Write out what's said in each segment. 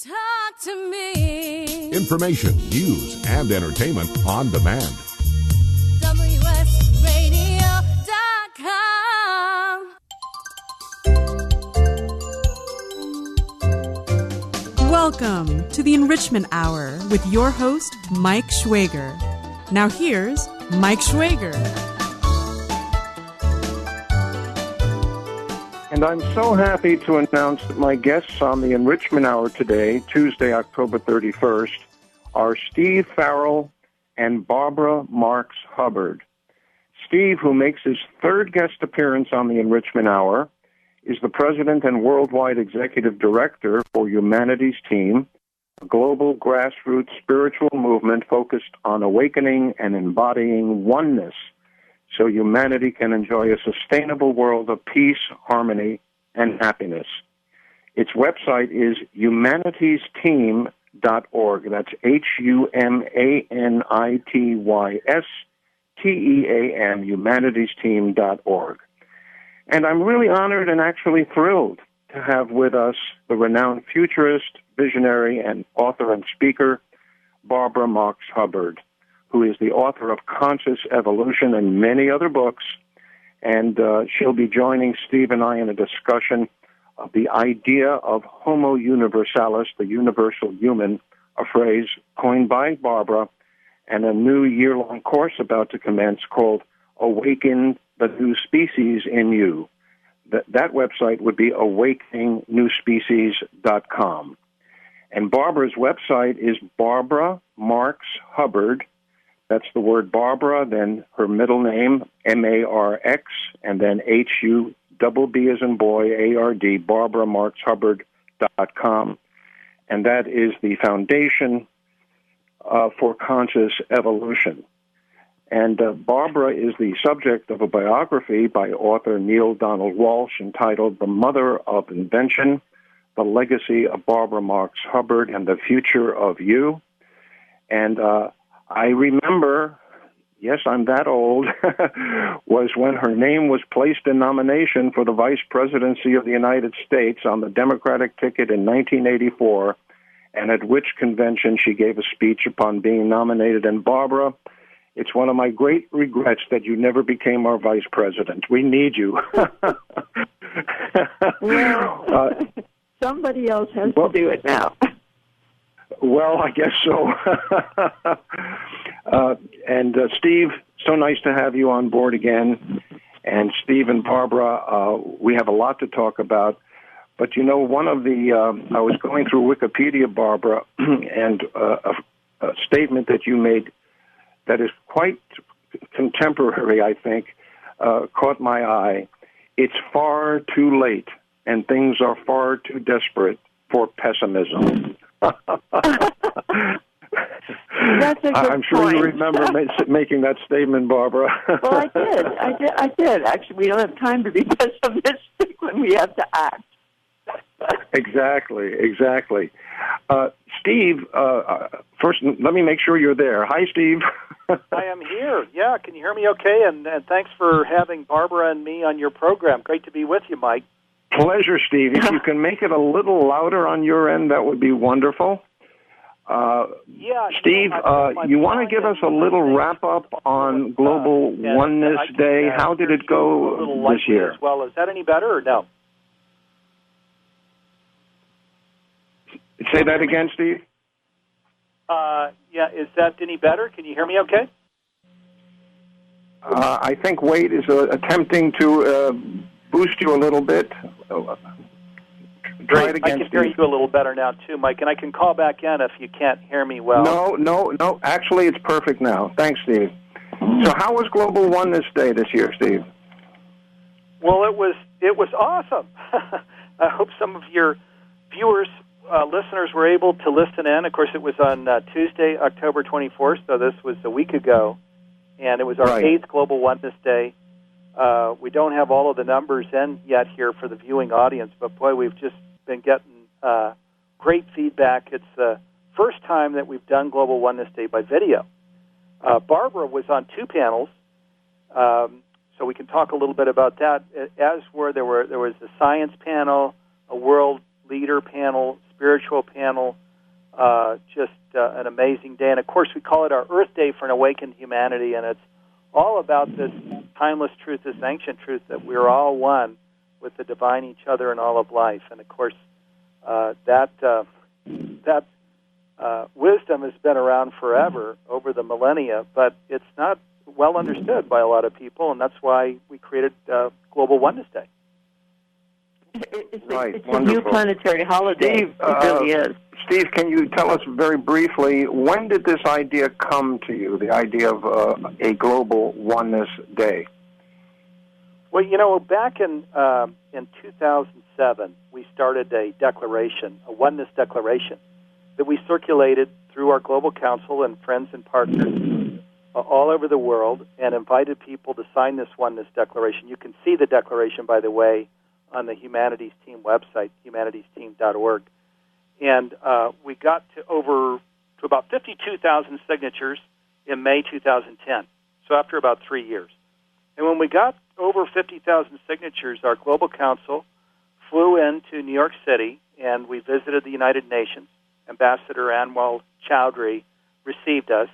Talk to me. Information, news, and entertainment on demand. WSRadio.com. Welcome to the Enrichment Hour with your host, Mike Schwager. Now here's Mike Schwager. And I'm so happy to announce that my guests on the Enrichment Hour today, Tuesday, October 31st, are Steve Farrell and Barbara Marx Hubbard. Steve, who makes his third guest appearance on the Enrichment Hour, is the President and Worldwide Executive Director for Humanities Team, a global grassroots spiritual movement focused on awakening and embodying oneness so humanity can enjoy a sustainable world of peace, harmony, and happiness. Its website is humanitiesteam.org. That's HUMANITYSTEAM, humanitiesteam.org. And I'm really honored and actually thrilled to have with us the renowned futurist, visionary, and author and speaker, Barbara Marx Hubbard, who is the author of Conscious Evolution and many other books. And she'll be joining Steve and I in a discussion of the idea of Homo Universalis, the universal human, a phrase coined by Barbara, and a new year-long course about to commence called Awaken the New Species in You. That website would be awakeningnewspecies.com. And Barbara's website is Barbara Marx Hubbard. That's the word Barbara, then her middle name, M-A-R-X, and then H-U-B-B as in boy, A-R-D, BarbaraMarxHubbard.com. And that is the foundation for conscious evolution. And Barbara is the subject of a biography by author Neil Donald Walsh entitled The Mother of Invention, The Legacy of Barbara Marx Hubbard and the Future of You. And I remember, yes, I'm that old, was when her name was placed in nomination for the vice presidency of the United States on the Democratic ticket in 1984, and at which convention she gave a speech upon being nominated. And Barbara, it's one of my great regrets that you never became our vice president. We need you. Well, somebody else has to do it now. Well, I guess so. And Steve, so nice to have you on board again. And Steve and Barbara, we have a lot to talk about. But, you know, one of the, I was going through Wikipedia, Barbara, and a statement that you made that is quite contemporary, I think, caught my eye. It's far too late, and things are far too desperate for pessimism. That's a good I'm sure point. you remember making that statement, Barbara. Well, I did. Actually, we don't have time to be pessimistic when we have to act. Exactly. Steve, first, let me make sure you're there. Hi, Steve. I am here. Yeah, can you hear me okay? And thanks for having Barbara and me on your program. Great to be with you, Mike. Pleasure, Steve. If you can make it a little louder on your end, that would be wonderful. Steve, you want to give us a little wrap-up on Global Oneness Day? How did it go this year? As well. Is that any better or no? Say that again, Steve? Yeah, is that any better? Can you hear me okay? I think Wade is attempting to boost you a little bit. Try it again, I can hear you a little better now, too, Mike, and I can call back in if you can't hear me well. No. Actually, it's perfect now. Thanks, Steve. So how was Global Oneness Day this year, Steve? Well, it was awesome. I hope some of your viewers, listeners were able to listen in. Of course, it was on Tuesday, October 24th, so this was a week ago, and it was our 8th Global Oneness Day. We don't have all of the numbers in yet here for the viewing audience, but boy, we've just been getting great feedback. It's the first time that we've done Global Oneness Day by video. Barbara was on 2 panels, so we can talk a little bit about that. There was a science panel, a world leader panel spiritual panel. Just an amazing day. And, of course, we call it our Earth Day for an Awakened Humanity, and it's all about this timeless truth, this ancient truth that we're all one with the divine, each other, and all of life. And, of course, that wisdom has been around forever, over the millennia, but it's not well understood by a lot of people, and that's why we created Global Oneness Day. It's a new planetary holiday. Steve, it really is. Steve, can you tell us very briefly, when did this idea come to you, the idea of a Global Oneness Day? Well, back in 2007, we started a declaration, a oneness declaration, that we circulated through our Global Council and friends and partners all over the world, and invited people to sign this oneness declaration. You can see the declaration, by the way, on the Humanities Team website, humanitiesteam.org. And we got to about 52,000 signatures in May 2010, so after about 3 years. And when we got over 50,000 signatures, our Global Council flew into New York City, and we visited the United Nations. Ambassador Anwar Chowdhury received us.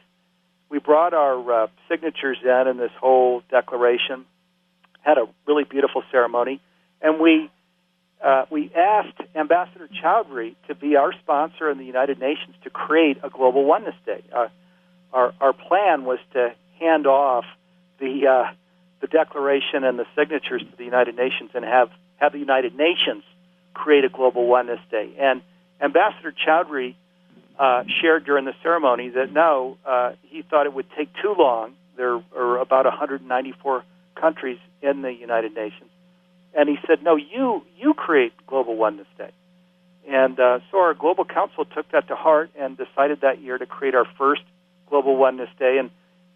We brought our signatures in this whole declaration, had a really beautiful ceremony, and we asked Ambassador Chowdhury to be our sponsor in the United Nations to create a Global Oneness Day. Our plan was to hand off the declaration and the signatures to the United Nations and have the United Nations create a Global Oneness Day. And Ambassador Chowdhury shared during the ceremony that he thought it would take too long. There are about 194 countries in the United Nations. And he said, no, you create Global Oneness Day. And so our Global Council took that to heart and decided that year to create our first Global Oneness Day.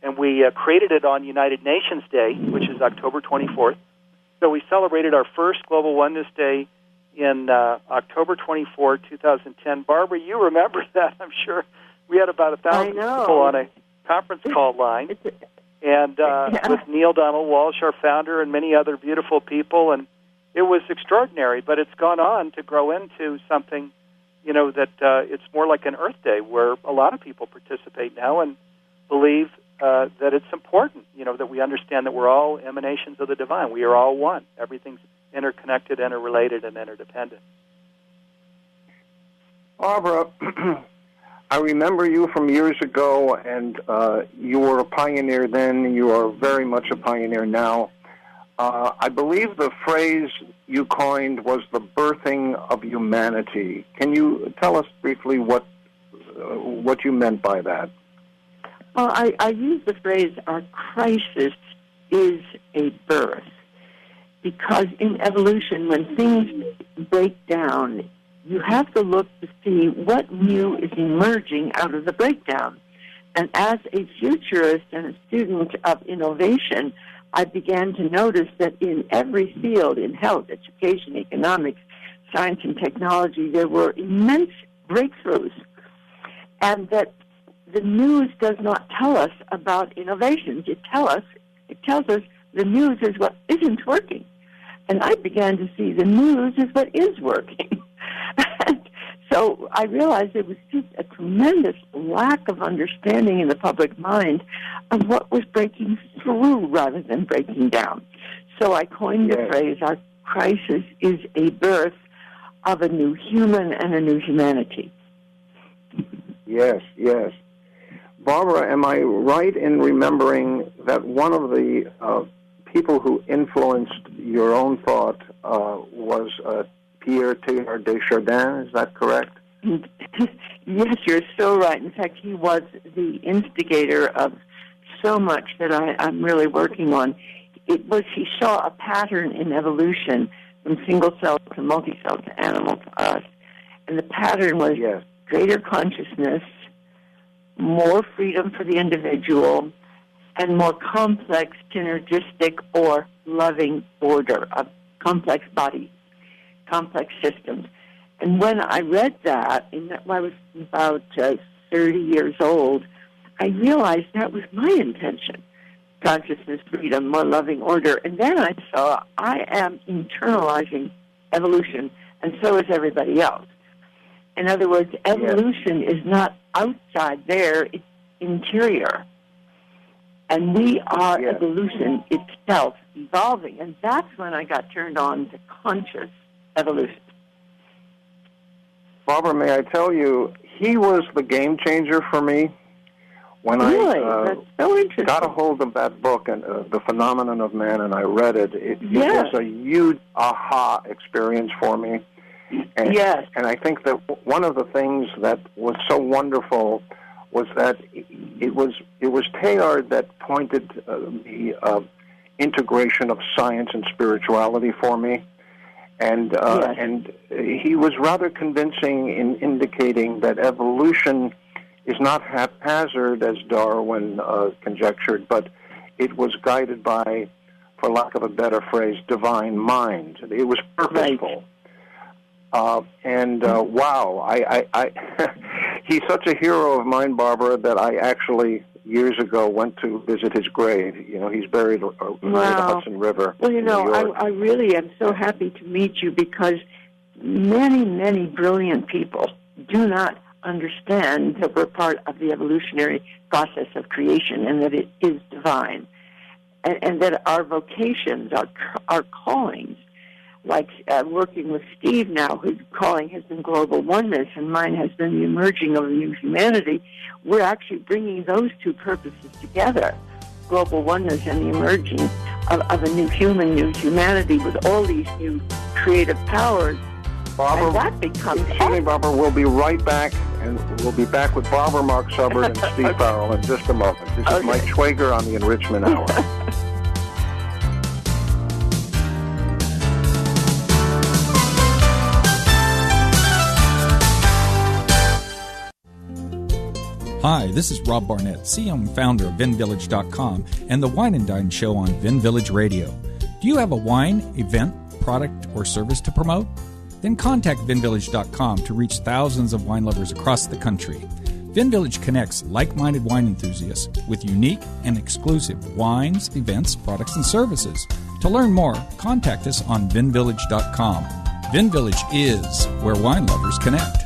And we created it on United Nations Day, which is October 24th. So we celebrated our first Global Oneness Day in October 24, 2010. Barbara, you remember that, I'm sure. We had about 1,000 people on a conference call line. And with Neil Donald Walsh, our founder, and many other beautiful people. And it was extraordinary, but it's gone on to grow into something, that it's more like an Earth Day where a lot of people participate now and believe that it's important, that we understand that we're all emanations of the divine. We are all one. Everything's interconnected, interrelated, and interdependent. Barbara, I remember you from years ago, and you were a pioneer then. You are very much a pioneer now. I believe the phrase you coined was the birthing of humanity. Can you tell us briefly what you meant by that? Well, I use the phrase, our crisis is a birth, because in evolution, when things break down, you have to look to see what new is emerging out of the breakdown. And as a futurist and a student of innovation, I began to notice that in every field, in health, education, economics, science, and technology, there were immense breakthroughs. And that the news does not tell us about innovations. It tells us the news is what isn't working. And I began to see the news is what is working. And so I realized there was just a tremendous lack of understanding in the public mind of what was breaking through rather than breaking down. So I coined the phrase, our crisis is a birth of a new human and a new humanity. Yes. Barbara, am I right in remembering that one of the people who influenced your own thought was Pierre Teilhard de Chardin? Is that correct? Yes, you're so right. In fact, he was the instigator of so much that I'm really working on. He saw a pattern in evolution from single cell to multi-cell to animal to us. And the pattern was greater consciousness, more freedom for the individual, and more complex, synergistic, or loving order of complex bodies, complex systems. And when I read that, when I was about 30 years old, I realized that was my intention. Consciousness, freedom, more loving order. And then I saw I am internalizing evolution, and so is everybody else. In other words, evolution is not outside there, it's interior. And we are evolution itself, evolving. And that's when I got turned on to conscious evolution. Barbara, may I tell you, he was the game changer for me. When That's so interesting. got a hold of that book, and The Phenomenon of Man, and I read it, it was a huge aha experience for me. And, and I think that one of the things that was so wonderful was that it was Teilhard that pointed the integration of science and spirituality for me. And he was rather convincing in indicating that evolution is not haphazard, as Darwin conjectured, but it was guided by, for lack of a better phrase, divine mind. It was purposeful. Wow, I he's such a hero of mine, Barbara, that I actually years ago went to visit his grave. You know, he's buried near the Hudson River. Well, you know, I really am so happy to meet you, because many, many brilliant people do not understand that we're part of the evolutionary process of creation and that it is divine, and that our vocations, our callings, like working with Steve now, whose calling has been global oneness, and mine has been the emerging of a new humanity. We're actually bringing those two purposes together, global oneness and the emerging of a new humanity with all these new creative powers. Barbara, and that becomes... Excuse me, Barbara, we'll be right back, and we'll be back with Barbara, Marx, Hubbard, and Steve Farrell in just a moment. This is Mike Schwager on the Enrichment Hour. Hi, this is Rob Barnett, CEO and founder of VinVillage.com and the Wine and Dine Show on Vin Village Radio. Do you have a wine, event, product, or service to promote? Then contact VinVillage.com to reach thousands of wine lovers across the country. VinVillage connects like-minded wine enthusiasts with unique and exclusive wines, events, products, and services. To learn more, contact us on VinVillage.com. VinVillage is where wine lovers connect.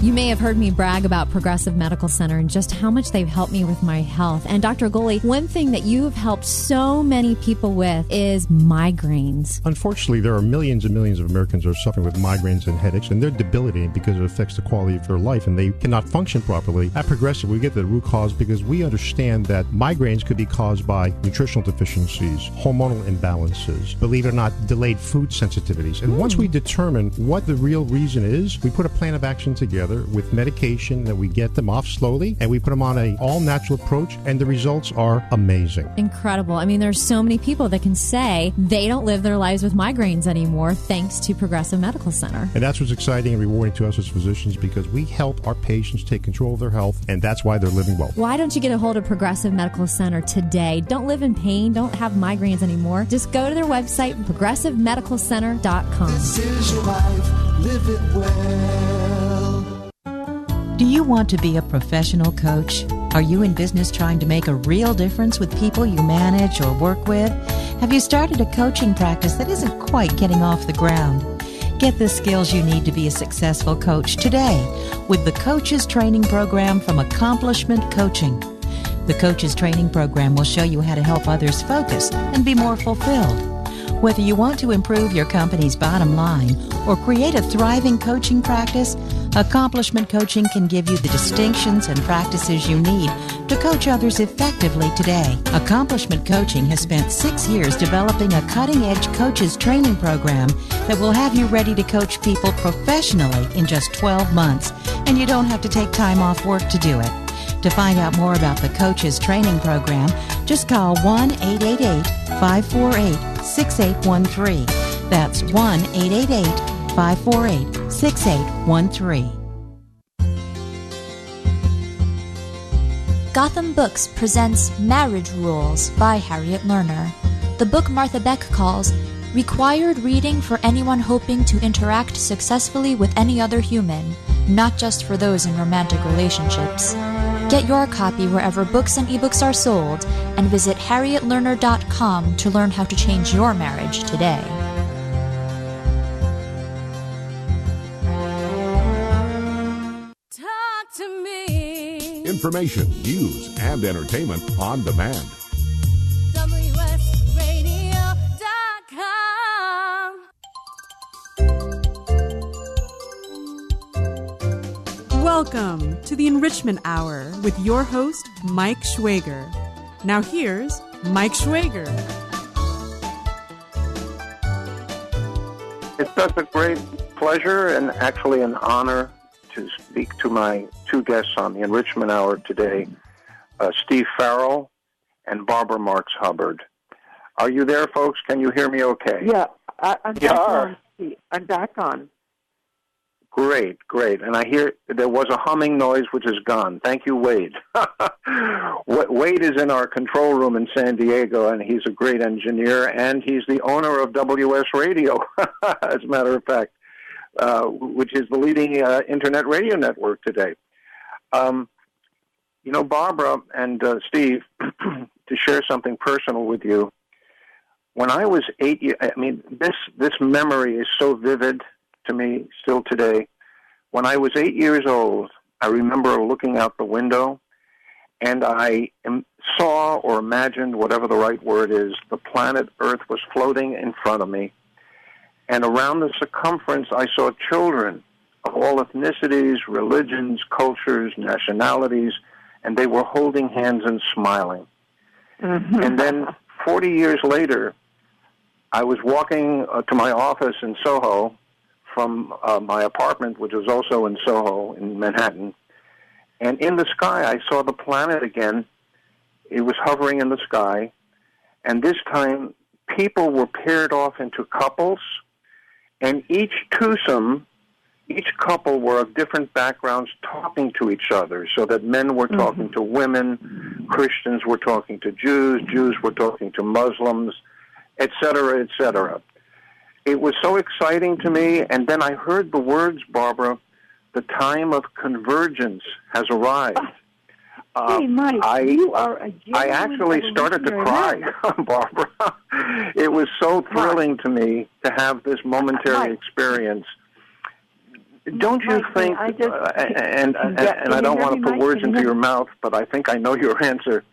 You may have heard me brag about Progressive Medical Center and just how much they've helped me with my health. And Dr. Goli, one thing that you have helped so many people with is migraines. Unfortunately, there are millions and millions of Americans who are suffering with migraines and headaches, and they're debilitating because it affects the quality of their life, and they cannot function properly. At Progressive, we get to the root cause because we understand that migraines could be caused by nutritional deficiencies, hormonal imbalances, believe it or not, delayed food sensitivities. And once we determine what the real reason is, we put a plan of action together with medication that we get them off slowly, and we put them on an all-natural approach, and the results are amazing. Incredible. I mean, there's so many people that can say they don't live their lives with migraines anymore thanks to Progressive Medical Center. And that's what's exciting and rewarding to us as physicians, because we help our patients take control of their health, and that's why they're living well. Why don't you get a hold of Progressive Medical Center today? Don't live in pain. Don't have migraines anymore. Just go to their website, progressivemedicalcenter.com. This is your life. Live it well. Do you want to be a professional coach? Are you in business trying to make a real difference with people you manage or work with? Have you started a coaching practice that isn't quite getting off the ground? Get the skills you need to be a successful coach today with the Coaches Training Program from Accomplishment Coaching. The Coaches Training Program will show you how to help others focus and be more fulfilled. Whether you want to improve your company's bottom line or create a thriving coaching practice, Accomplishment Coaching can give you the distinctions and practices you need to coach others effectively today. Accomplishment Coaching has spent 6 years developing a cutting-edge coaches training program that will have you ready to coach people professionally in just 12 months, and you don't have to take time off work to do it. To find out more about the Coaches Training Program, just call 1-888-548-6813. That's 1-888-548-6813. Gotham Books presents Marriage Rules by Harriet Lerner. The book Martha Beck calls required reading for anyone hoping to interact successfully with any other human, not just for those in romantic relationships. Get your copy wherever books and ebooks are sold, and visit harrietlerner.com to learn how to change your marriage today. Information, news, and entertainment on demand. WSRadio.com. Welcome to the Enrichment Hour with your host, Mike Schwager. Now here's Mike Schwager. It's such a great pleasure and actually an honor to speak to my two guests on the Enrichment Hour today, Steve Farrell and Barbara Marx Hubbard. Are you there, folks? Can you hear me okay? Yeah, I'm back on. I'm back on. Great. And I hear there was a humming noise which is gone. Thank you, Wade. Wade is in our control room in San Diego, and he's a great engineer, and he's the owner of WS Radio, as a matter of fact, which is the leading internet radio network today. Barbara and Steve, to share something personal with you, when I was 8 years, this memory is so vivid to me still today. When I was 8 years old, I remember looking out the window, and I saw or imagined, whatever the right word is, the planet Earth was floating in front of me. And around the circumference, I saw children of all ethnicities, religions, cultures, nationalities, and they were holding hands and smiling. Mm-hmm. And then 40 years later, I was walking to my office in Soho from my apartment, which was also in Soho in Manhattan. And in the sky, I saw the planet again. It was hovering in the sky. And this time, people were paired off into couples. And each couple were of different backgrounds talking to each other, so that men were talking to women, Christians were talking to Jews, Jews were talking to Muslims, et cetera, et cetera. It was so exciting to me, and then I heard the words, Barbara, the time of convergence has arrived. Hey, Mike, you are a genuine I actually started to cry, Barbara. It was so thrilling to me to have this momentary experience. Don't you think, and I don't want to put words into your mouth, but I think I know your answer,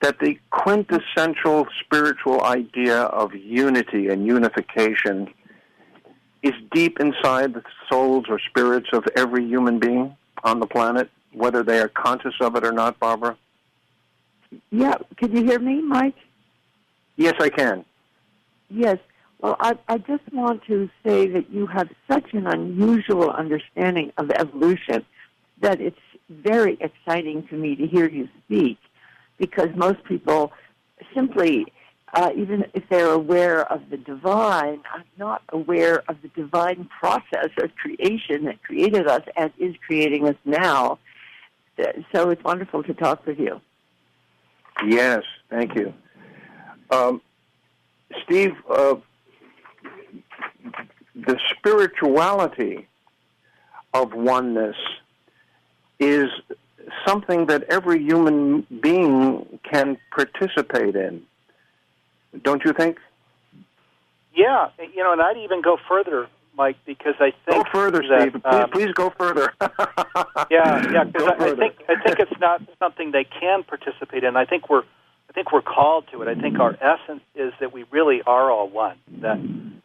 that the quintessential spiritual idea of unity and unification is deep inside the souls or spirits of every human being on the planet, whether they are conscious of it or not, Barbara? Yeah. Can you hear me, Mike? Yes, I can. Yes. Well, I just want to say that you have such an unusual understanding of evolution that it's very exciting to me to hear you speak, because most people simply, even if they're aware of the divine, are not aware of the divine process of creation that created us and is creating us now. So it's wonderful to talk with you. Yes, thank you. Steve, the spirituality of oneness is something that every human being can participate in. Don't you think? Yeah, and I'd even go further, Mike, because I think go further, that, Steve. Please go further. yeah, because I think it's not something they can participate in. I think we're called to it. I think our essence is that we really are all one.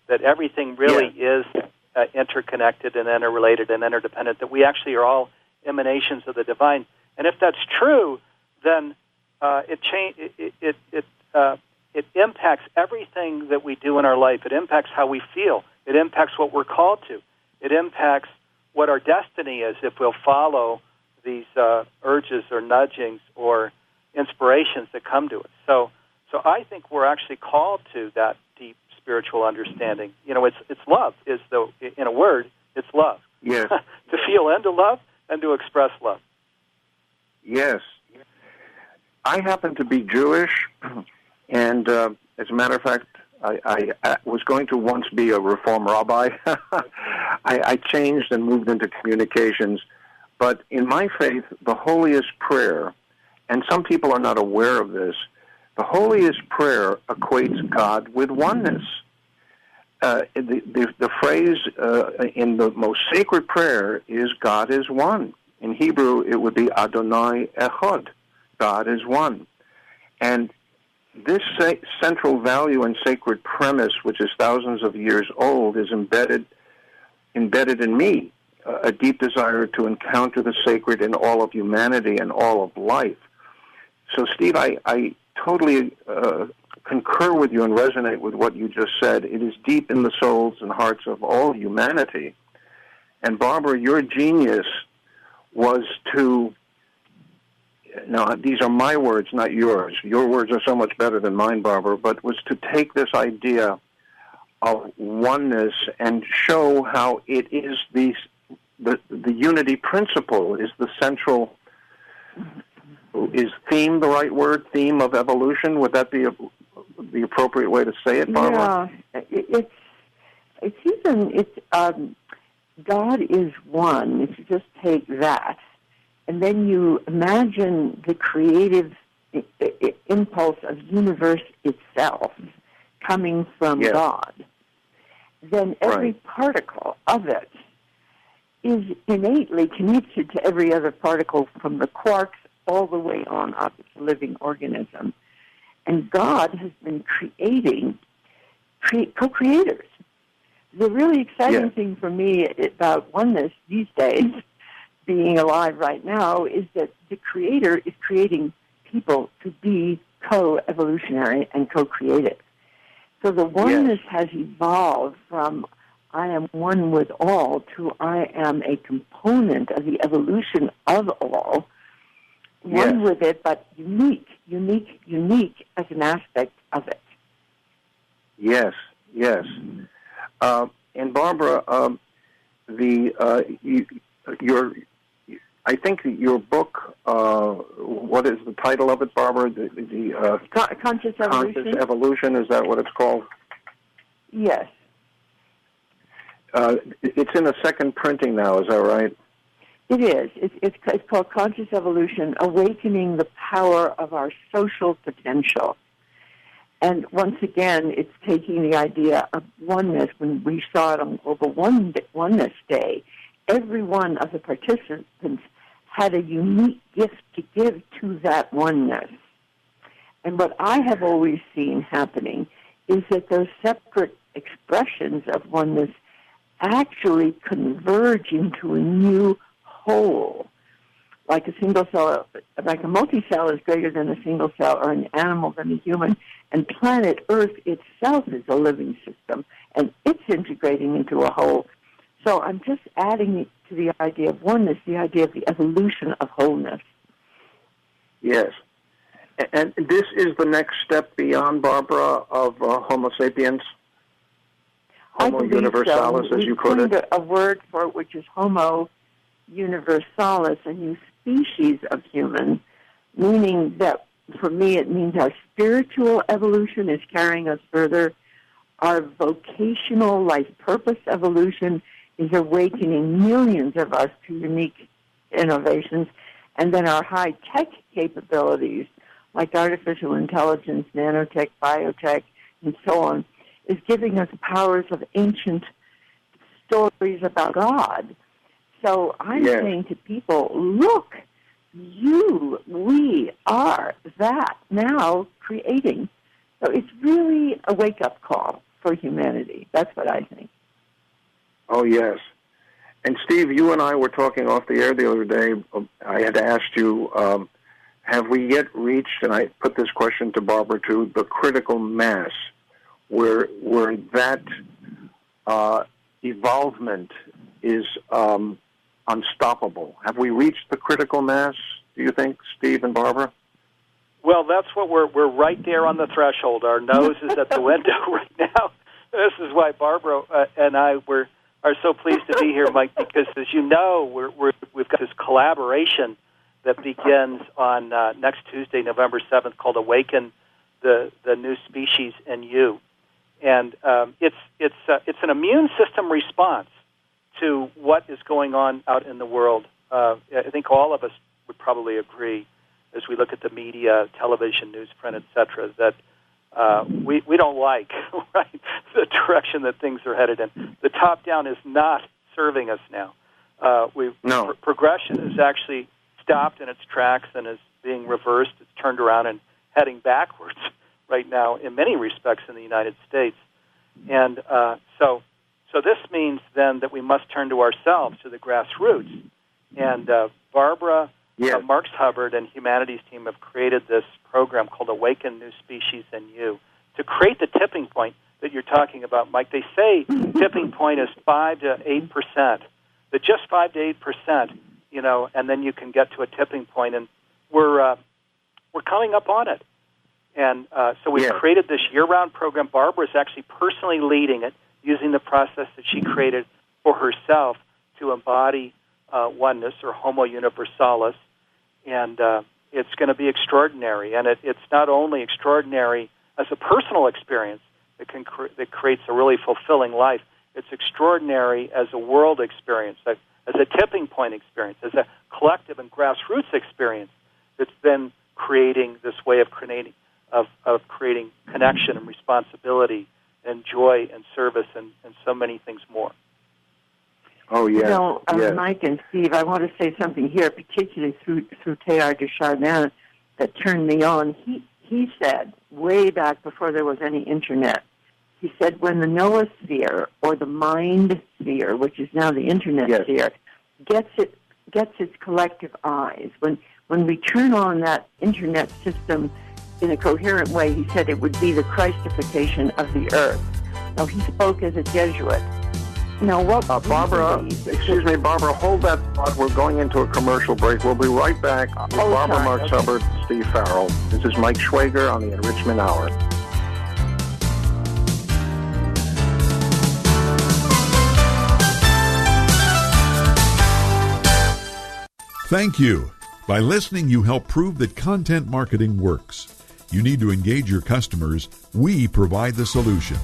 That everything really is interconnected and interrelated and interdependent. That we actually are all emanations of the divine. And if that's true, then it impacts everything that we do in our life. It impacts how we feel. It impacts what we're called to. It impacts what our destiny is if we'll follow these urges or nudgings or inspirations that come to us. So I think we're actually called to that deep spiritual understanding. It's love. In a word, it's love. Yes. To feel and to love and to express love. Yes. I happen to be Jewish, and as a matter of fact, I was going to once be a Reform rabbi. I changed and moved into communications. But in my faith, the holiest prayer, and some people are not aware of this, the holiest prayer equates God with oneness. The phrase in the most sacred prayer is God is one. In Hebrew, it would be Adonai Echad. God is one. And this central value and sacred premise, which is thousands of years old, is embedded in me, a deep desire to encounter the sacred in all of humanity and all of life. So, Steve, I totally concur with you and resonate with what you just said. It is deep in the souls and hearts of all humanity. And Barbara, your genius was to, now these are my words, not yours. Your words are so much better than mine, Barbara, but was to take this idea of oneness and show how it is the unity principle is the central, is theme the right word, theme of evolution? Would that be the appropriate way to say it, Barbara? Yeah, God is one. If you just take that, and then you imagine the creative impulse of universe itself coming from God, then every particle of it is innately connected to every other particle from the quarks all the way on up to the living organism. And God has been creating co-creators. The really exciting thing for me about oneness these days, being alive right now, is that the Creator is creating people to be co-evolutionary and co-creative. So the oneness has evolved from I am one with all to I am a component of the evolution of all, one with it, but unique as an aspect of it. Yes. And Barbara, I think your book, what is the title of it, Barbara? Conscious Evolution. Conscious Evolution, is that what it's called? Yes. It's in a second printing now, is that right? It is. It's called Conscious Evolution, Awakening the Power of Our Social Potential. And once again, it's taking the idea of oneness. When we saw it on Global Oneness Day, every one of the participants had a unique gift to give to that oneness. And what I have always seen happening is that those separate expressions of oneness actually converge into a new whole. Like a single cell, like a multi-cell is greater than a single cell, or an animal than a human. And planet Earth itself is a living system, and it's integrating into a whole. So I'm just adding to the idea of oneness, the idea of the evolution of wholeness. Yes. And this is the next step beyond, Barbara, of Homo sapiens? Homo universalis, as you put it? A word for it, which is Homo universalis, a new species of human, meaning that, for me, it means our spiritual evolution is carrying us further. Our vocational life purpose evolution is awakening millions of us to unique innovations. And then our high-tech capabilities, like artificial intelligence, nanotech, biotech, and so on, is giving us powers of ancient stories about God. So I'm saying to people, look, we are that now creating. So it's really a wake-up call for humanity. That's what I think. Oh, yes. And Steve, you and I were talking off the air the other day. I had asked you, have we yet reached, and I put this question to Barbara too, the critical mass where that evolvement is unstoppable? Have we reached the critical mass, do you think, Steve and Barbara? Well, that's what we're right there on the threshold. Our nose is at the window right now. This is why Barbara and I are so pleased to be here, Mike, because as you know, we've got this collaboration that begins on next Tuesday, November 7th, called Awaken the New Species in You. And it's an immune system response to what is going on out in the world. I think all of us would probably agree, as we look at the media, television, newsprint, et cetera, that we don't like, right, the direction that things are headed in. The top-down is not serving us now. Progression is actually stopped in its tracks and is being reversed. It's turned around and heading backwards right now in many respects in the United States. And so this means then that we must turn to ourselves, to the grassroots. And Barbara, Marx, Hubbard, and Humanities team have created this program called Awaken New Species in You to create the tipping point that you're talking about, Mike. They say tipping point is 5 to 8%. But just 5 to 8%, and then you can get to a tipping point, and we're coming up on it. And so we've created this year-round program. Barbara is actually personally leading it, using the process that she created for herself to embody oneness, or homo universalis, and it's going to be extraordinary. And it's not only extraordinary as a personal experience that creates a really fulfilling life. It's extraordinary as a world experience, as a tipping point experience, as a collective and grassroots experience that's then creating this way of creating connection and responsibility and joy and service and so many things more. Oh, yeah. Mike and Steve, I want to say something here, particularly through Teilhard de Chardin, that turned me on. He said, way back before there was any Internet, he said, when the noosphere, or the mind sphere, which is now the Internet sphere, gets its collective eyes, when we turn on that Internet system in a coherent way, he said it would be the Christification of the earth. Now, he spoke as a Jesuit. Now, what Barbara, hold that thought. We're going into a commercial break. We'll be right back with Barbara, Marx, Hubbard, Steve Farrell. This is Mike Schwager on the Enrichment Hour. Thank you. By listening, you help prove that content marketing works. You need to engage your customers. We provide the solution.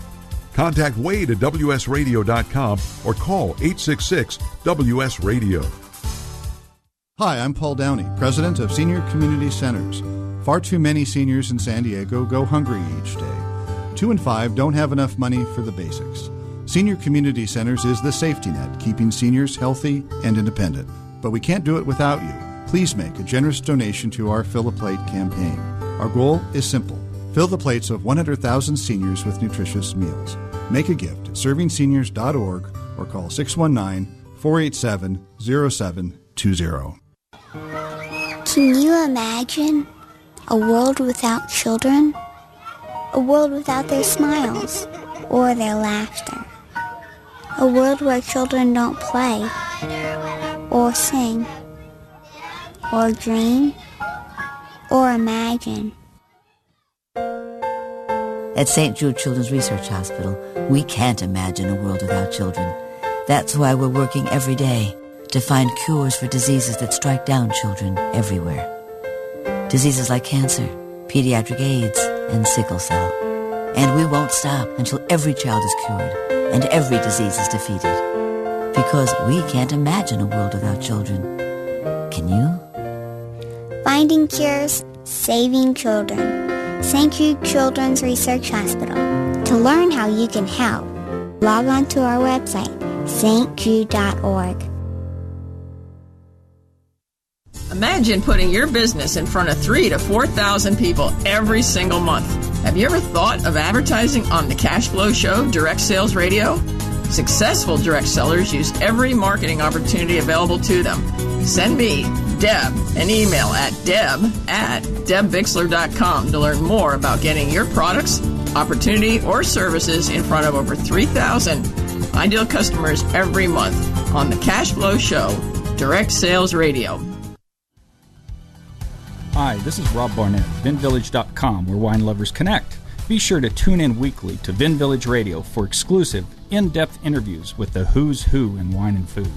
Contact Wade at WSRadio.com or call 866-WS-RADIO. Hi, I'm Paul Downey, President of Senior Community Centers. Far too many seniors in San Diego go hungry each day. 2 in 5 don't have enough money for the basics. Senior Community Centers is the safety net, keeping seniors healthy and independent. But we can't do it without you. Please make a generous donation to our Fill a Plate campaign. Our goal is simple. Fill the plates of 100,000 seniors with nutritious meals. Make a gift at servingseniors.org or call 619-487-0720. Can you imagine a world without children? A world without their smiles or their laughter? A world where children don't play or sing or dream or imagine? At St. Jude Children's Research Hospital, we can't imagine a world without children. That's why we're working every day to find cures for diseases that strike down children everywhere. Diseases like cancer, pediatric AIDS, and sickle cell. And we won't stop until every child is cured and every disease is defeated. Because we can't imagine a world without children. Can you? Finding cures, saving children. St. Jude Children's Research Hospital. To learn how you can help, log on to our website, stjude.org. Imagine putting your business in front of 3,000 to 4,000 people every single month. Have you ever thought of advertising on the Cash Flow Show, Direct Sales Radio? Successful direct sellers use every marketing opportunity available to them. Send me, Deb, an email at deb@debbixler.com to learn more about getting your products, opportunity, or services in front of over 3,000 ideal customers every month on the Cash Flow Show, Direct Sales Radio. Hi, this is Rob Barnett, VinVillage.com, where wine lovers connect. Be sure to tune in weekly to Vin Village Radio for exclusive, in-depth interviews with the who's who in wine and food.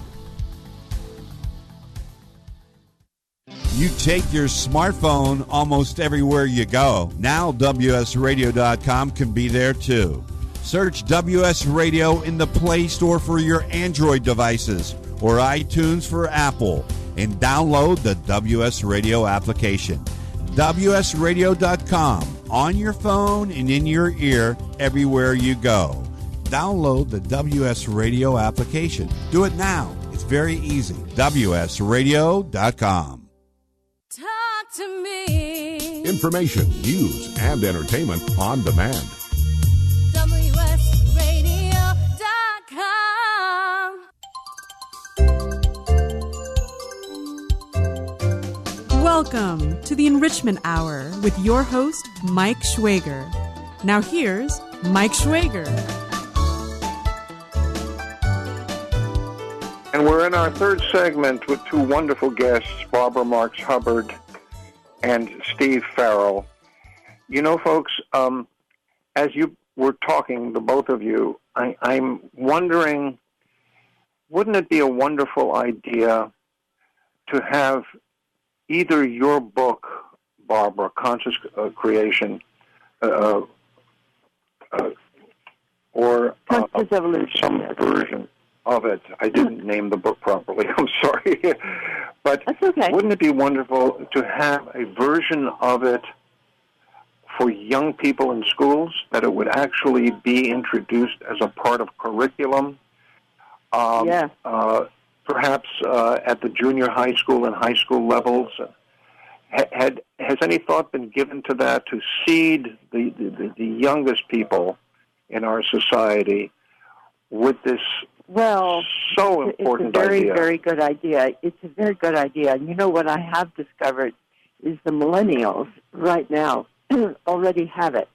You take your smartphone almost everywhere you go. Now WSRadio.com can be there too. Search WS Radio in the Play Store for your Android devices or iTunes for Apple and download the WS Radio application. WSRadio.com on your phone and in your ear everywhere you go. Download the WS Radio application. Do it now. It's It's very easy. WSRadio.com. Talk to me. Information, news, and entertainment on demand. WSRadio.com. Welcome to the Enrichment Hour with your host, Mike Schwager. Now here's Mike Schwager. And we're in our third segment with two wonderful guests, Barbara Marx Hubbard and Steve Farrell. You know, folks, as you were talking, the both of you, I'm wondering, wouldn't it be a wonderful idea to have either your book, Barbara, Conscious Creation, or some version of it. I didn't name the book properly. I'm sorry. But that's okay. Wouldn't it be wonderful to have a version of it for young people in schools, that it would actually be introduced as a part of curriculum? Perhaps at the junior high school and high school levels. Has any thought been given to that, to seed the youngest people in our society with this so important idea? It's a very, very good idea. It's a very good idea. And you know what I have discovered is the millennials right now already have it.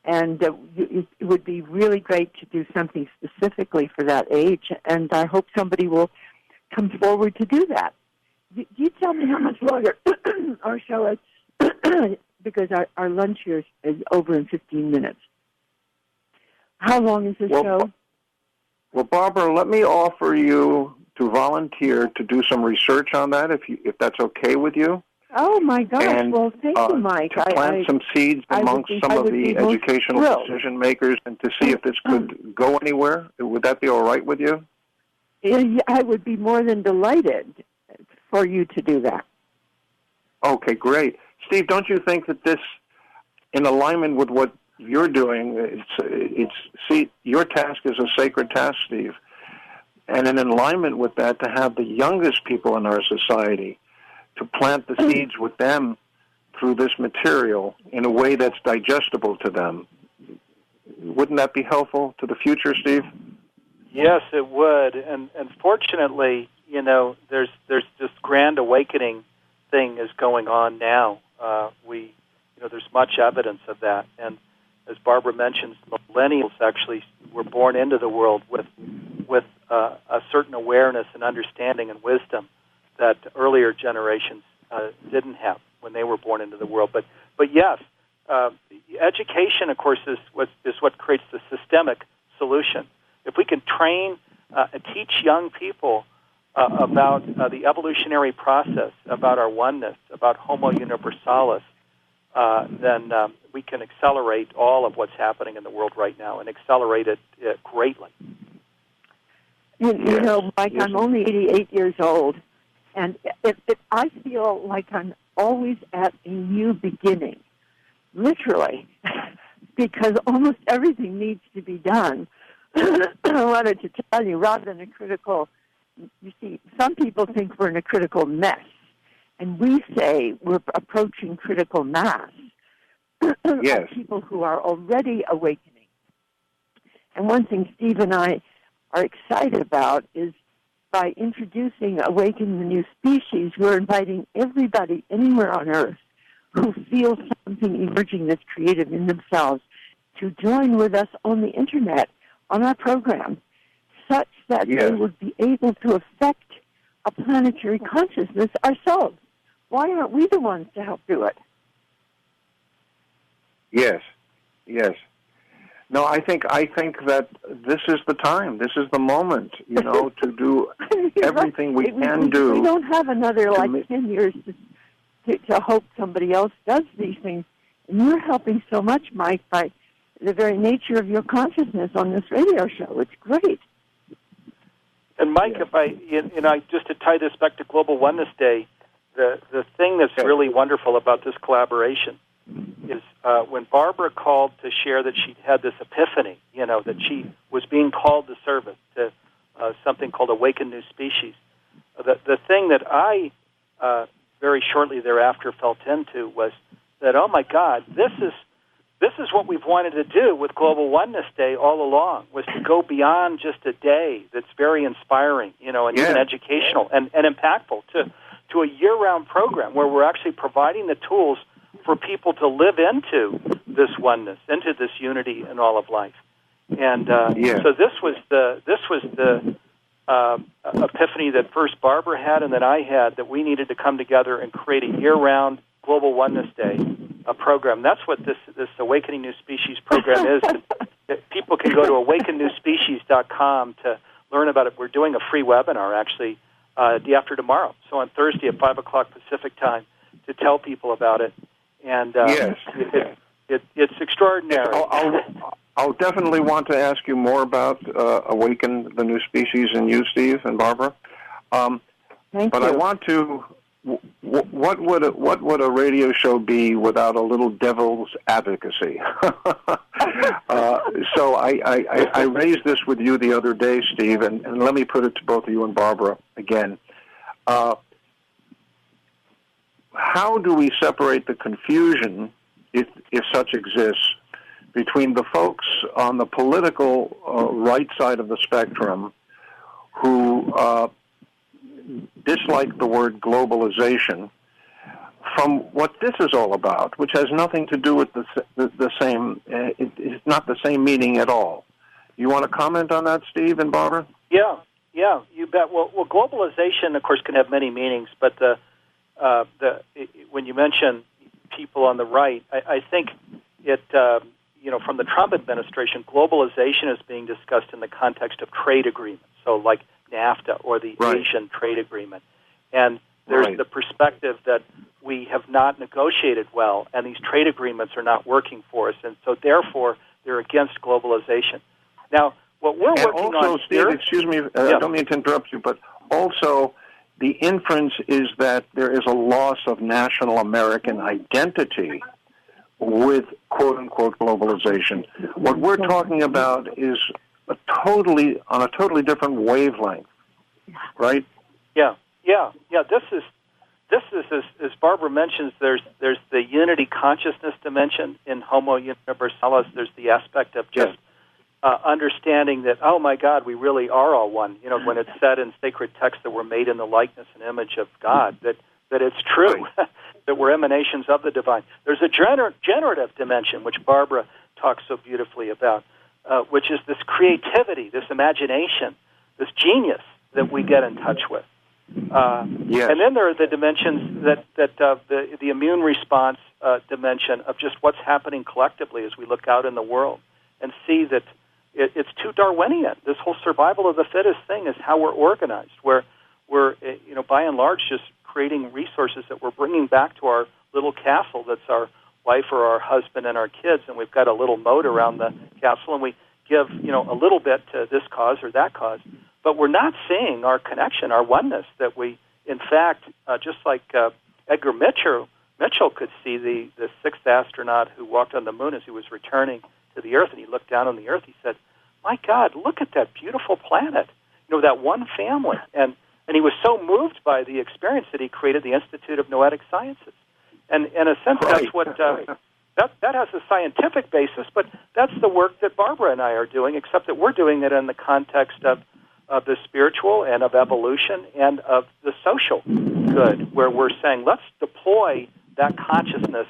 And it would be really great to do something specifically for that age, and I hope somebody will come forward to do that. You tell me how much longer our show is, because our lunch here is over in 15 minutes. How long is the show? Well, Barbara, let me offer you to volunteer to do some research on that, if that's okay with you. Oh, my gosh. And, well, thank you, Mike. To plant some seeds amongst some of the educational decision makers and to see if this could go anywhere. Would that be all right with you? I would be more than delighted for you to do that. Okay, great. Steve, don't you think that this, in alignment with what you're doing, see, your task is a sacred task, Steve, and in alignment with that, to have the youngest people in our society, to plant the seeds with them through this material in a way that's digestible to them. Wouldn't that be helpful to the future, Steve? Yes, it would. And fortunately, you know, there's this grand awakening thing is going on now. There's much evidence of that. And as Barbara mentions, millennials actually were born into the world with a certain awareness and understanding and wisdom that earlier generations didn't have when they were born into the world. But yes, education, of course, is what creates the systemic solution. If we can train and teach young people about the evolutionary process, about our oneness, about Homo Universalis, then we can accelerate all of what's happening in the world right now and accelerate it greatly. You know, Mike, I'm only 88 years old, and I feel like I'm always at a new beginning, literally, because almost everything needs to be done. I wanted to tell you, rather than a critical, you see, some people think we're in a critical mess, and we say we're approaching critical mass of people who are already awakening. And one thing Steve and I are excited about is by introducing Awaken the New Species, we're inviting everybody anywhere on Earth who feels something emerging that's creative in themselves to join with us on the Internet, on our program, such that they would be able to affect a planetary consciousness ourselves. Why aren't we the ones to help do it? Yes. No, I think that this is the time. This is the moment, you know, to do everything we can do. We don't have another 10 years to hope somebody else does these things. And you're helping so much, Mike, by the very nature of your consciousness on this radio show. It's great. And Mike, if I just to tie this back to Global Oneness Day, the thing that's really wonderful about this collaboration is when Barbara called to share that she had this epiphany, you know, that she was being called to service, to something called Awaken New Species. The thing that I very shortly thereafter felt into was that, oh my God, this is what we've wanted to do with Global Oneness Day all along, was to go beyond just a day that's very inspiring, and even educational and impactful, to a year-round program where we're actually providing the tools for people to live into this oneness, into this unity in all of life. And so this was the epiphany that first Barbara had and that I had, that we needed to come together and create a year-round Global Oneness Day program. That's what this Awakening New Species program is. People can go to awakennewspecies.com to learn about it. We're doing a free webinar, actually, day after tomorrow, so on Thursday at 5 o'clock Pacific time, to tell people about it. And it's extraordinary. I'll definitely want to ask you more about Awaken the New Species and you, Steve and Barbara. Thank you. I want to. What would a radio show be without a little devil's advocacy? So I raised this with you the other day, Steve, and let me put it to both of you and Barbara again. How do we separate the confusion, if such exists, between the folks on the political right side of the spectrum who dislike the word globalization from what this is all about, which has nothing to do with the same, it's not the same meaning at all. You want to comment on that, Steve and Barbara? Yeah, you bet. Well, globalization, of course, can have many meanings, but when you mention people on the right, I think it, from the Trump administration, globalization is being discussed in the context of trade agreements, so like NAFTA or the Asian Trade Agreement. And there's the perspective that we have not negotiated well, and these trade agreements are not working for us, and so therefore they're against globalization. Now, what we're working on Steve, here... excuse me, I don't mean to interrupt you, but also the inference is that there is a loss of national American identity with quote-unquote globalization. What we're talking about is on a totally different wavelength, right? Yeah. This is as Barbara mentions. There's the unity consciousness dimension in Homo Universalis. There's the aspect of just understanding that, oh my God, we really are all one. When it's said in sacred texts that we're made in the likeness and image of God, that it's true, that we're emanations of the divine. There's a generative dimension, which Barbara talks so beautifully about, which is this creativity, this imagination, this genius that we get in touch with. And then there are the dimensions that the immune response dimension of just what's happening collectively as we look out in the world and see that it's too Darwinian. This whole survival of the fittest thing is how we're organized, where we're by and large just creating resources that we're bringing back to our little castle that's our wife or our husband and our kids, and we've got a little moat around the castle, and we give a little bit to this cause or that cause. But we're not seeing our connection, our oneness, that we, in fact, just like Edgar Mitchell could see the sixth astronaut who walked on the moon as he was returning to the Earth, and he looked down on the Earth, he said, my God, look at that beautiful planet, that one family. And he was so moved by the experience that he created the Institute of Noetic Sciences. And in a sense, that's what... That has a scientific basis, but that's the work that Barbara and I are doing, except that we're doing it in the context of the spiritual and of evolution and of the social good, where we're saying, let's deploy that consciousness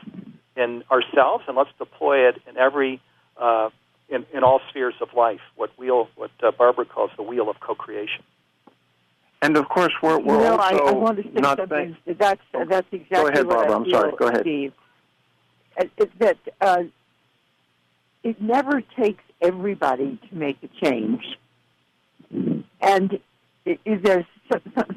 in ourselves and let's deploy it in every in all spheres of life, what Barbara calls the wheel of co-creation. And of course, we're also I want to say not something. That's exactly Go ahead, what Barbara. I I'm feel, sorry. Go ahead. Steve. It never takes everybody to make a change. And there's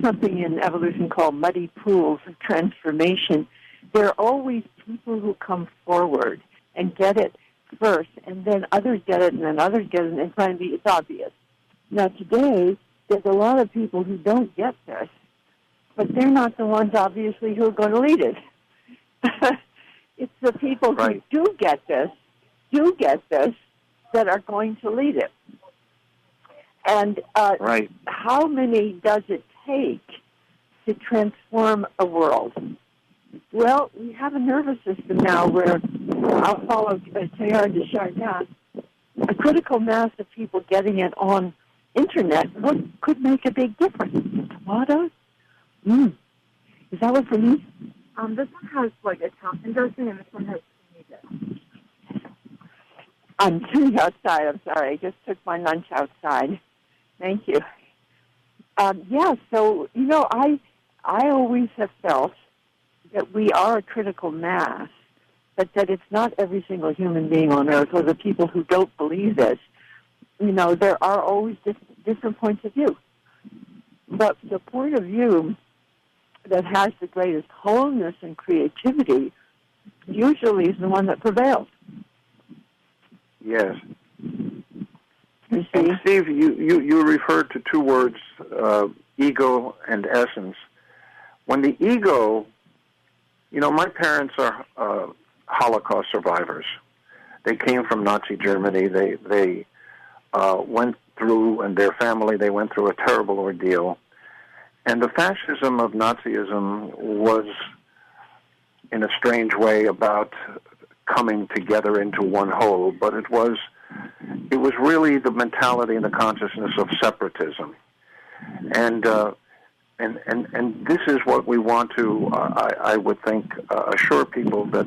something in evolution called muddy pools of transformation. There are always people who come forward and get it first, and then others get it, and then others get it, and finally it's obvious. Now today, there's a lot of people who don't get this, but they're not the ones, obviously, who are going to lead it. It's the people who do get this, that are going to lead it. And right. How many does it take to transform a world? Well, we have a nervous system now where, I'll follow Teilhard de Chardin, a critical mass of people getting it on internet could make a big difference. Tomatoes? Is that one for me? This one has like Italian dressing, and this one has tomato. I'm sitting outside. I'm sorry. I just took my lunch outside. Thank you. So, I always have felt that we are a critical mass, but that it's not every single human being on earth, or the people who don't believe this. There are always different points of view. But the point of view that has the greatest wholeness and creativity usually is the one that prevails. Yes. And Steve, you referred to two words, ego and essence. When the ego, my parents are Holocaust survivors. They came from Nazi Germany. They went through, and their family, they went through a terrible ordeal. And the fascism of Nazism was, in a strange way, about coming together into one whole, but it was really the mentality and the consciousness of separatism. And this is what we want to, I would think, assure people, that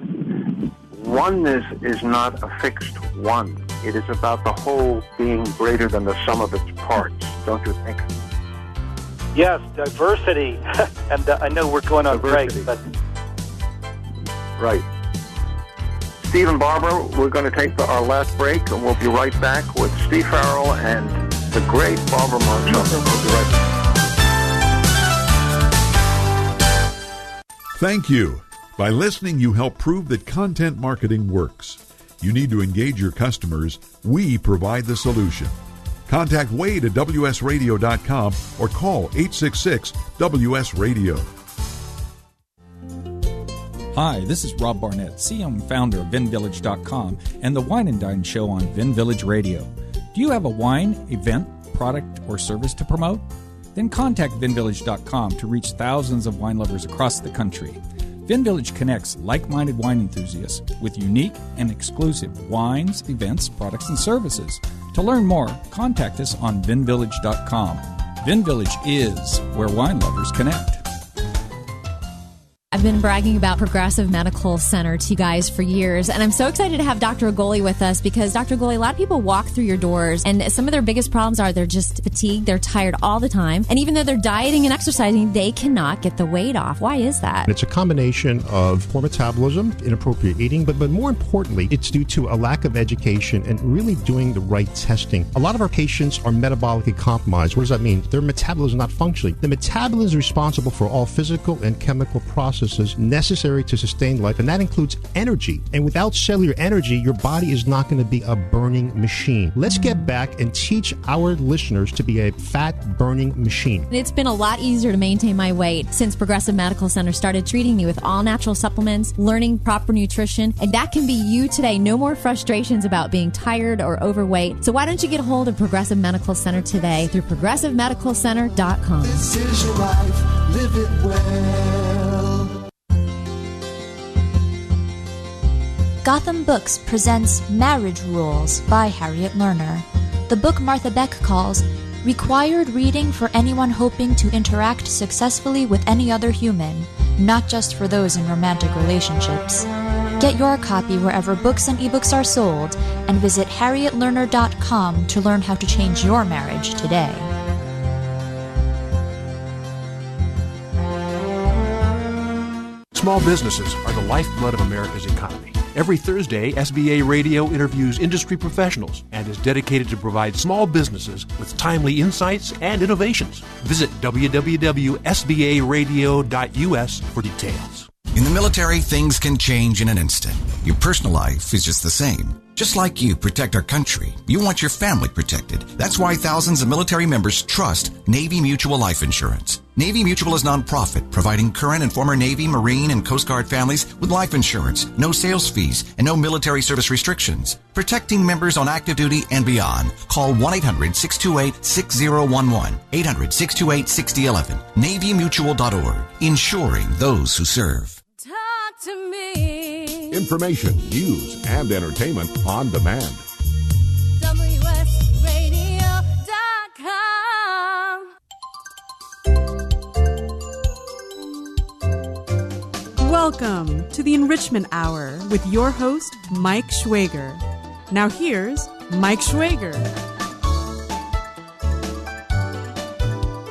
oneness is not a fixed one. It is about the whole being greater than the sum of its parts, don't you think? Yes, diversity. And I know we're going on break, but... Right. Steve and Barbara, we're going to take our last break, and we'll be right back with Steve Farrell and the great Barbara Marx. We'll be right back. Thank you. By listening, you help prove that content marketing works. You need to engage your customers. We provide the solution. Contact Wade at WSRadio.com or call 866-WS-RADIO. Hi, this is Rob Barnett, CEO and founder of VinVillage.com and the Wine and Dine Show on Vin Village Radio. Do you have a wine, event, product, or service to promote? Then contact VinVillage.com to reach thousands of wine lovers across the country. VinVillage connects like-minded wine enthusiasts with unique and exclusive wines, events, products, and services. To learn more, contact us on VinVillage.com. VinVillage is where wine lovers connect. I've been bragging about Progressive Medical Center to you guys for years, and I'm so excited to have Dr. Agoli with us because, Dr. Agoli, a lot of people walk through your doors, and some of their biggest problems are they're just fatigued, they're tired all the time, and even though they're dieting and exercising, they cannot get the weight off. Why is that? It's a combination of poor metabolism, inappropriate eating, but more importantly, it's due to a lack of education and really doing the right testing. A lot of our patients are metabolically compromised. What does that mean? Their metabolism is not functioning. The metabolism is responsible for all physical and chemical processes necessary to sustain life, and that includes energy. And without cellular energy, your body is not going to be a burning machine. Let's get back and teach our listeners to be a fat-burning machine. It's been a lot easier to maintain my weight since Progressive Medical Center started treating me with all-natural supplements, learning proper nutrition, and that can be you today. No more frustrations about being tired or overweight. So why don't you get a hold of Progressive Medical Center today through ProgressiveMedicalCenter.com. This is your life, live it well. Gotham Books presents Marriage Rules by Harriet Lerner. The book Martha Beck calls required reading for anyone hoping to interact successfully with any other human, not just for those in romantic relationships. Get your copy wherever books and ebooks are sold, and visit harrietlerner.com to learn how to change your marriage today. Small businesses are the lifeblood of America's economy. Every Thursday, SBA Radio interviews industry professionals and is dedicated to provide small businesses with timely insights and innovations. Visit www.sbaradio.us for details. In the military, things can change in an instant. Your personal life is just the same. Just like you protect our country, you want your family protected. That's why thousands of military members trust Navy Mutual Life Insurance. Navy Mutual is nonprofit, providing current and former Navy, Marine, and Coast Guard families with life insurance, no sales fees, and no military service restrictions. Protecting members on active duty and beyond. Call 1-800-628-6011. 800-628-6011. NavyMutual.org. Insuring those who serve. Talk to me. Information, news, and entertainment on demand. WSRadio.com. Welcome to the Enrichment Hour with your host, Mike Schwager. Now here's Mike Schwager.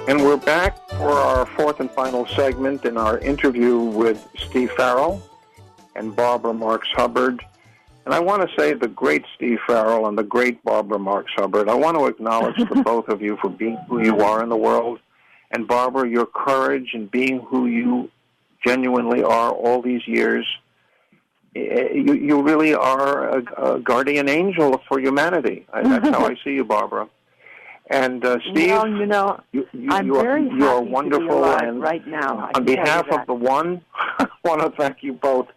And we're back for our fourth and final segment in our interview with Steve Farrell and Barbara Marx Hubbard. And I want to say the great Steve Farrell and the great Barbara Marx Hubbard. I want to acknowledge the both of you for being who you are in the world. And Barbara, your courage in being who you genuinely are all these years. You really are a guardian angel for humanity. That's how I see you, Barbara. And Steve, I'm very happy you are wonderful. To be alive and right now. On behalf of the one, I want to thank you both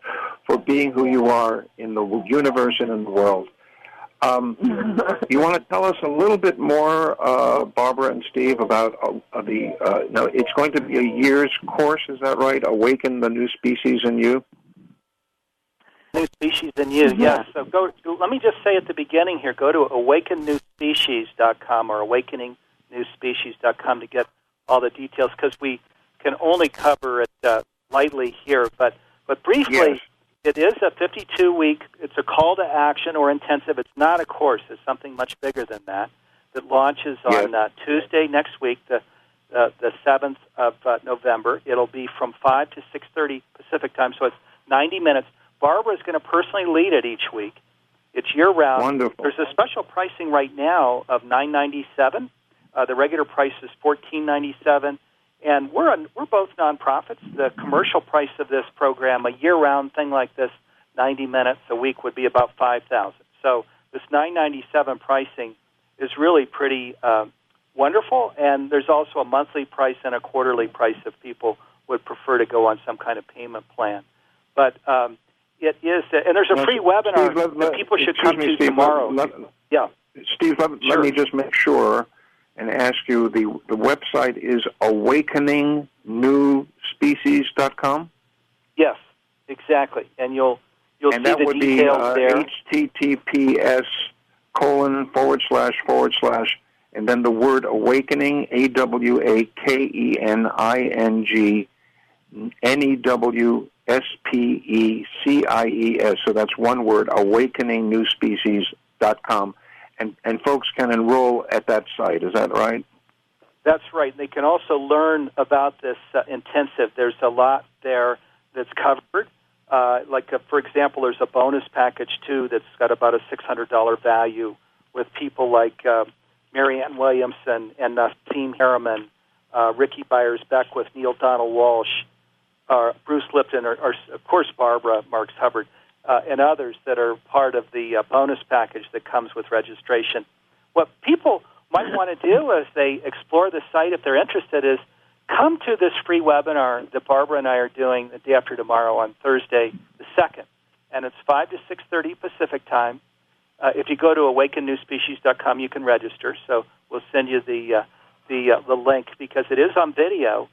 for being who you are in the universe and in the world. You want to tell us a little bit more, Barbara and Steve, about it's going to be a year's course, is that right? Awaken the New Species in You? New Species in You, yes. So let me just say at the beginning here, go to awakennewspecies.com or awakeningnewspecies.com to get all the details, because we can only cover it lightly here. But briefly, yes. It is a 52-week, it's a call to action or intensive. It's not a course. It's something much bigger than that launches on Tuesday next week, the 7th of November. It'll be from 5 to 6:30 Pacific time, so it's 90 minutes. Barbara is going to personally lead it each week. It's year-round. Wonderful. There's a special pricing right now of $9.97. The regular price is $14.97. And we're both nonprofits. The commercial price of this program, a year-round thing like this, 90 minutes a week, would be about $5,000. So this $9.97 pricing is really pretty wonderful. And there's also a monthly price and a quarterly price if people would prefer to go on some kind of payment plan. But it is, and there's a free webinar that people should come to tomorrow. Steve, let me just make sure and ask you, the website is awakeningnewspecies.com? Yes, exactly. And you'll see the details there. https:// and then the word awakening, AWAKENINGNEWSPECIES. So that's one word, awakeningnewspecies.com. And folks can enroll at that site. Is that right? That's right. They can also learn about this intensive. There's a lot there that's covered. For example, there's a bonus package, too, that's got about a $600 value with people like Marianne Williamson and Nassim Harriman, Ricky Byers-Beckwith, Neil Donald Walsh, Bruce Lipton, or of course, Barbara Marx Hubbard, and others that are part of the bonus package that comes with registration. What people might want to do as they explore the site, if they're interested, is come to this free webinar that Barbara and I are doing the day after tomorrow on Thursday the 2nd, and it's 5 to 6:30 Pacific time. If you go to awakennewspecies.com, you can register, so we'll send you the link because it is on video,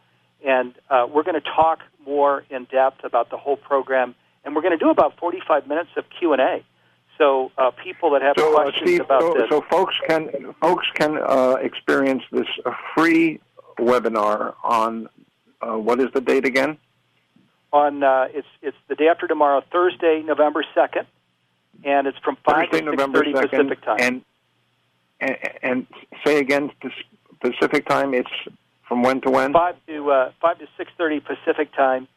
and we're going to talk more in depth about the whole program. And we're going to do about 45 minutes of Q&A. So people that have questions about this. So folks can experience this free webinar on what is the date again? On it's the day after tomorrow, Thursday, November 2nd, and it's from 5 to 6:30 Pacific time. And say again, Pacific time. It's from when to when? 5 to 6:30 Pacific time.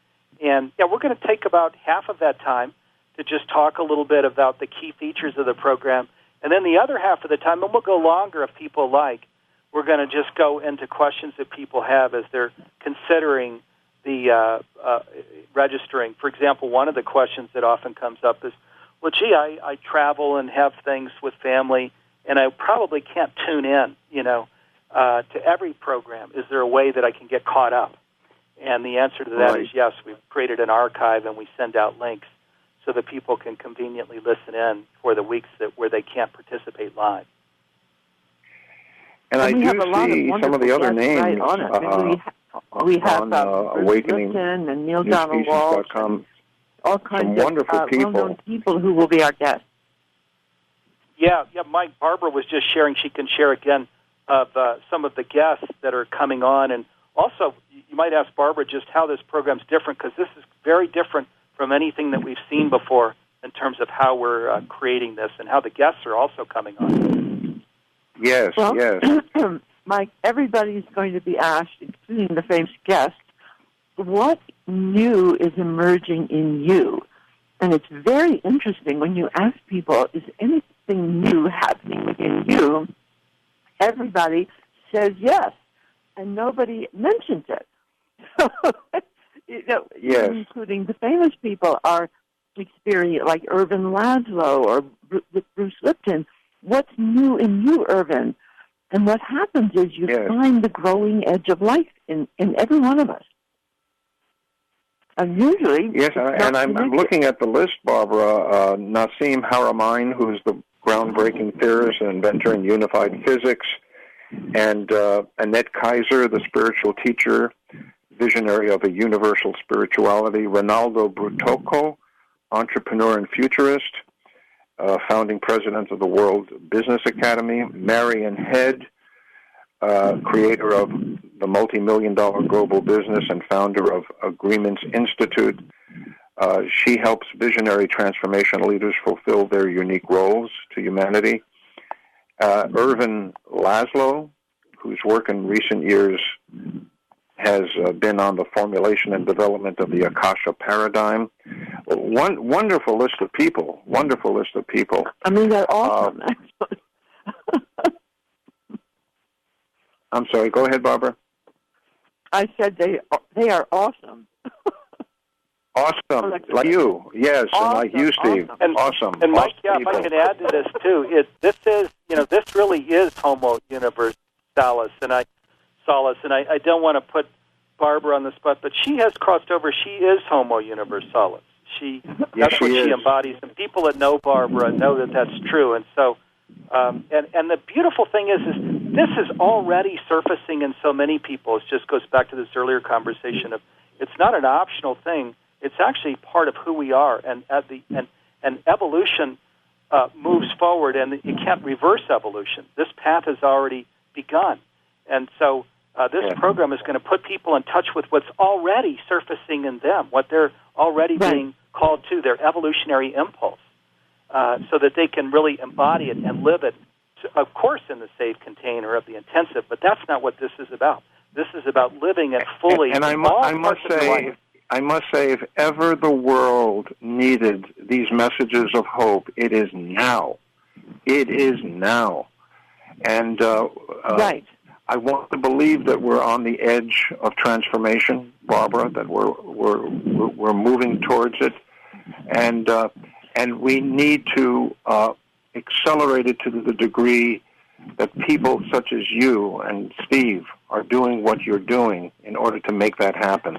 And we're going to take about half of that time to just talk a little bit about the key features of the program. And then the other half of the time, and we'll go longer if people like, we're going to just go into questions that people have as they're considering the registering. For example, one of the questions that often comes up is, well, gee, I travel and have things with family, and I probably can't tune in, to every program. Is there a way that I can get caught up? And the answer to that is yes. We've created an archive, and we send out links so that people can conveniently listen in for the weeks where they can't participate live. And I do see some of the other names right on it. We have Awakening, Lipton and Neil Donald Walsh, all kinds of wonderful well-known people who will be our guests. Yeah, Mike, Barbara was just sharing. She can share again of some of the guests that are coming on. And also, you might ask Barbara just how this program's different, because this is very different from anything that we've seen before in terms of how we're creating this and how the guests are also coming on. Yes. Mike, everybody's going to be asked, including the famous guests, what new is emerging in you? And it's very interesting when you ask people, is anything new happening within you? Everybody says yes, and nobody mentions it. Yes. Including the famous people are experiencing, like Irvin Laszlo or Bruce Lipton. What's new in you, Irvin? And what happens is you find the growing edge of life in every one of us. And usually... Yes, and I'm looking at the list, Barbara. Nassim Haramein, who's the groundbreaking theorist and inventor in unified physics, and Annette Kaiser, the spiritual teacher, visionary of a universal spirituality, Ronaldo Brutocco, entrepreneur and futurist, founding president of the World Business Academy, Marian Head, creator of the multi-million-dollar global business and founder of Agreements Institute. She helps visionary transformation leaders fulfill their unique roles to humanity. Irvin Laszlo, whose work in recent years has been on the formulation and development of the Akasha paradigm. Wonderful list of people. I mean, they're awesome. I'm sorry, go ahead, Barbara. I said they are awesome. Awesome, like you, yes, awesome. And like you, Steve. Awesome. And Mike, awesome if I can add to this too, this really is Homo Universalis, and I don't want to put Barbara on the spot, but she has crossed over. She is Homo Universalis. That's what she embodies, and people that know Barbara know that that's true. And so, and the beautiful thing is this is already surfacing in so many people. It just goes back to this earlier conversation of it's not an optional thing. It's actually part of who we are, and evolution moves forward, and you can't reverse evolution. This path has already begun, and so this program is going to put people in touch with what's already surfacing in them, what they're already being called to, their evolutionary impulse, so that they can really embody it and live it, of course, in the safe container of the intensive, but that's not what this is about. This is about living it fully. And I must say, if ever the world needed these messages of hope, it is now. It is now. And I want to believe that we're on the edge of transformation, Barbara, that we're moving towards it. And we need to accelerate it to the degree that people such as you and Steve are doing what you're doing in order to make that happen.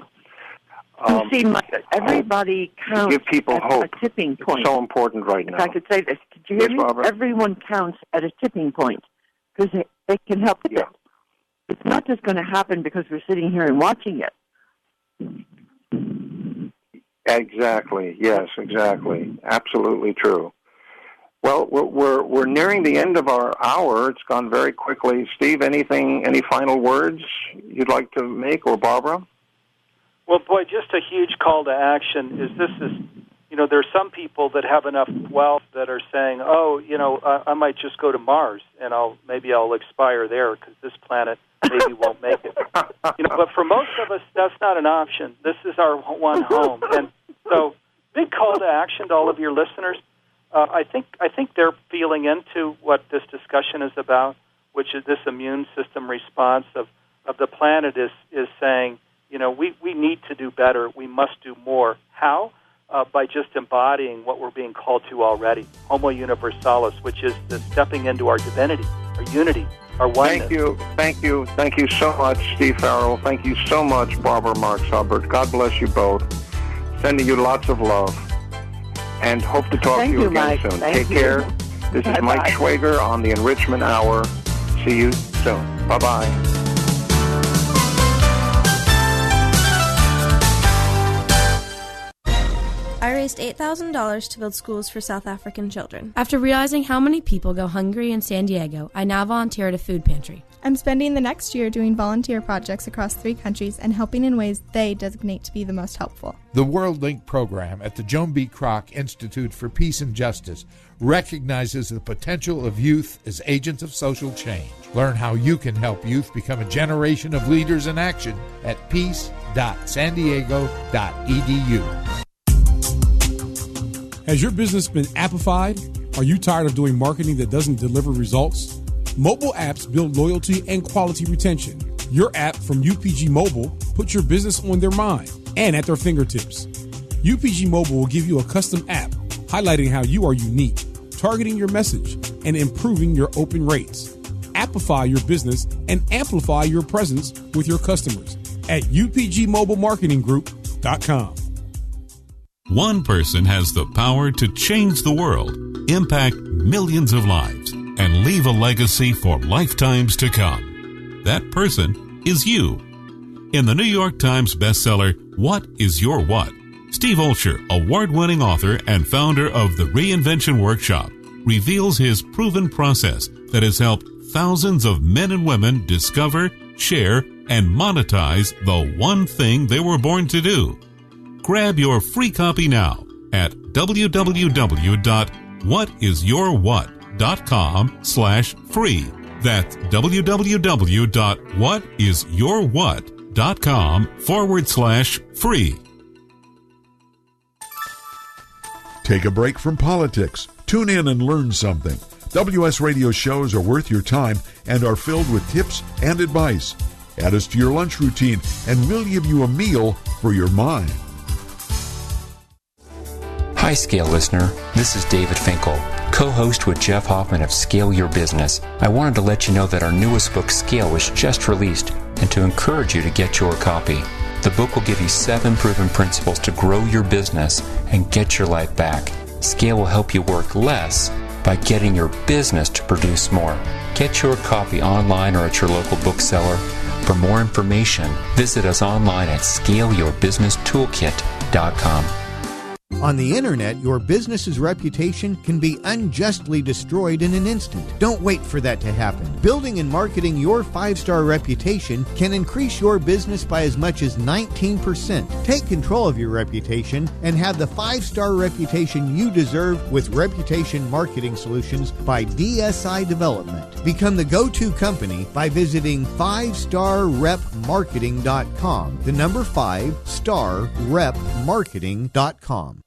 You see, everybody counts give people hope. A tipping point. It's so important right now. If I could say this, could you hear me? Barbara? Everyone counts at a tipping point because they can help it. It's not just going to happen because we're sitting here and watching it. Exactly. Yes, exactly. Absolutely true. Well, we're nearing the end of our hour. It's gone very quickly. Steve, any final words you'd like to make, or Barbara? Well, boy, just a huge call to action is there's some people that have enough wealth that are saying, I might just go to Mars and maybe I'll expire there because this planet maybe won't make it. But for most of us, that's not an option. This is our one home. And so big call to action to all of your listeners. I think they're feeling into what this discussion is about, which is this immune system response of the planet is saying, we need to do better. We must do more. How? by just embodying what we're being called to already, Homo Universalis, which is the stepping into our divinity, our unity, our oneness. Thank you so much, Steve Farrell. Thank you so much, Barbara Marx Hubbard. God bless you both. Sending you lots of love, and hope to talk to you again Mike. soon. Take care. This is Bye-bye. Mike Schwager on the Enrichment Hour. See you soon. Bye-bye. I raised $8,000 to build schools for South African children. After realizing how many people go hungry in San Diego, I now volunteer at a food pantry. I'm spending the next year doing volunteer projects across 3 countries and helping in ways they designate to be the most helpful. The World Link program at the Joan B. Kroc Institute for Peace and Justice recognizes the potential of youth as agents of social change. Learn how you can help youth become a generation of leaders in action at peace.sandiego.edu. Has your business been appified? Are you tired of doing marketing that doesn't deliver results? Mobile apps build loyalty and quality retention. Your app from UPG Mobile puts your business on their mind and at their fingertips. UPG Mobile will give you a custom app highlighting how you are unique, targeting your message, and improving your open rates. Appify your business and amplify your presence with your customers at upgmobilemarketinggroup.com. One person has the power to change the world, impact millions of lives, and leave a legacy for lifetimes to come. That person is you. In the New York Times bestseller, What is Your What? Steve Olsher, award-winning author and founder of the Reinvention Workshop, reveals his proven process that has helped thousands of men and women discover, share, and monetize the one thing they were born to do. Grab your free copy now at www.whatisyourwhat.com/free. That's www.whatisyourwhat.com/free. Take a break from politics. Tune in and learn something. WS Radio shows are worth your time and are filled with tips and advice. Add us to your lunch routine and we'll give you a meal for your mind. Hi, Scale listener. This is David Finkel, co-host with Jeff Hoffman of Scale Your Business. I wanted to let you know that our newest book, Scale, was just released and to encourage you to get your copy. The book will give you 7 proven principles to grow your business and get your life back. Scale will help you work less by getting your business to produce more. Get your copy online or at your local bookseller. For more information, visit us online at scaleyourbusinesstoolkit.com. On the internet, your business's reputation can be unjustly destroyed in an instant. Don't wait for that to happen. Building and marketing your 5-star reputation can increase your business by as much as 19%. Take control of your reputation and have the 5-star reputation you deserve with Reputation Marketing Solutions by DSI Development. Become the go-to company by visiting 5starrepmarketing.com. The number 5starrepmarketing.com.